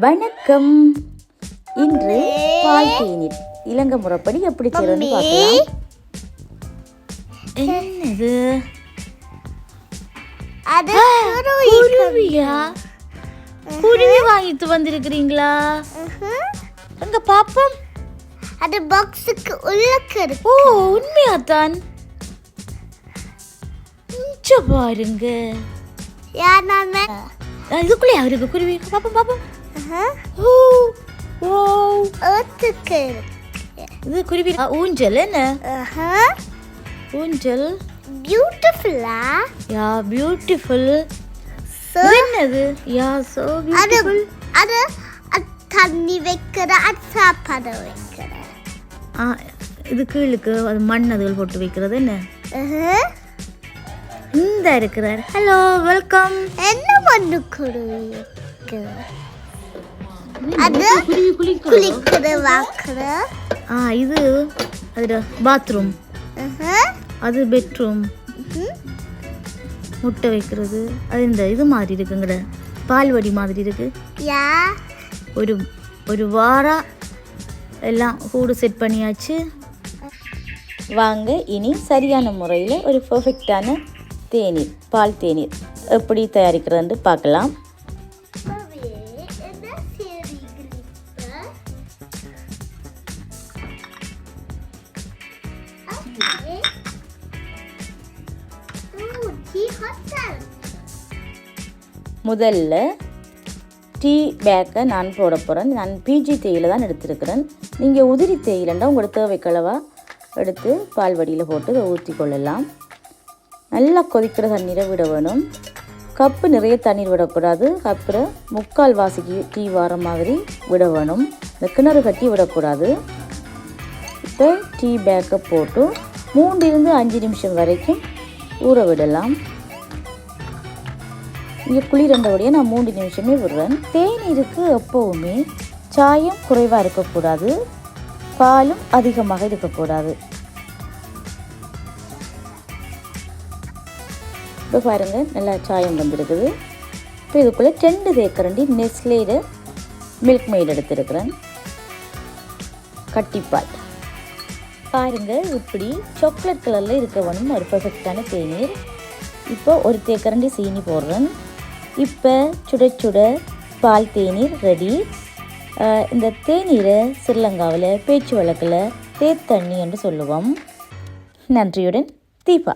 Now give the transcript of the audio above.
வணக்கம். இன்று பால் தேநீர் இலங்கை முறைப்படி எப்படி செய்யறது பார்க்கலாம். என்னது? குருவியா? குருவி வாங்கிட்டு வந்திருக்கிறீங்களா? அங்க பாப்போம். அது பாக்ஸுக்கு உள்ள இருக்கு. ஓ, உண்மையாதான். பாருங்க. இதுக்குள்ளே அவருக்கு குருவி பாப்போம் பாப்போம். இது குருவி ஊஞ்சல் என்ன? ஊஞ்சல் பியூட்டிஃபுல்லா? யா பியூட்டிஃபுல். என்னது? Yeah so beautiful. அது தண்ணி வைக்கிற, அது சாப்பாடு வைக்கிற. இது கீழுக்கு அது மண் அதுகள் போட்டு வைக்கிறது என்ன? இந்த இருக்கிறார். Hello, welcome. என்ன பண்ணு குருவி? அது குளிக்கிற வாக்குற. இது அது பாத்ரூம். அது பெட்ரூம். முட்டை வைக்கிறது. அது இந்த இது மாதிரி இருக்குங்கட, பால்வடி மாதிரி இருக்கு. ஒரு வாரம் எல்லாம் கூடு செட் பண்ணியாச்சு. வாங்க இனி சரியான முறையில் ஒரு பர்ஃபெக்டான தேநீர், பால் தேநீர் எப்படி தயாரிக்கிறதுன்னு பார்க்கலாம். முதல்ல டீ பேக்கை நான் போட போகிறேன். நான் பிஜி தேயிலை தான் எடுத்துருக்கிறேன். நீங்கள் உதிரி தேயிலைண்டா உங்களோட தேவைக்களவாக எடுத்து பால் வடியில் போட்டு அதை ஊற்றி கொள்ளலாம். நல்லா கொதிக்கிற தண்ணீரை விட வேணும். கப்பு நிறைய தண்ணீர் விடக்கூடாது. கப்பில் முக்கால் வாசிக்கு டீ வார மாதிரி விட வேணும். இந்த கிணறு கட்டி விடக்கூடாது. இப்போ டீ பேக்கை போட்டு 3-5 நிமிஷம் வரைக்கும் ஊற விடலாம். இங்கே குளிரண்டபடியே நான் 3 நிமிஷமே விடுறேன். தேநீருக்கு எப்போவுமே சாயம் குறைவாக இருக்கக்கூடாது, பாலும் அதிகமாக இருக்கக்கூடாது. இப்போ பாருங்கள், நல்லா சாயம் வந்துருக்குது. இப்போ இதுக்குள்ளே 2 தேக்கரண்டி நெஸ்லேட மில்க் மெய்ட் எடுத்துருக்கிறேன். கட்டிப்பால் பாருங்கள், இப்படி சாக்லேட் கலரில் இருக்க வேணும் ஒரு பர்ஃபெக்டான தேநீர். இப்போ 1 தேக்கரண்டி சீனி போடுறேன். இப்போ சுட சுட பால் தேநீர் ரெடி. இந்த தேநீரை ஸ்ரீலங்காவில் பேச்சு வழக்கில் தேத்தண்ணி என்று சொல்லுவோம். நன்றியுடன் தீபா.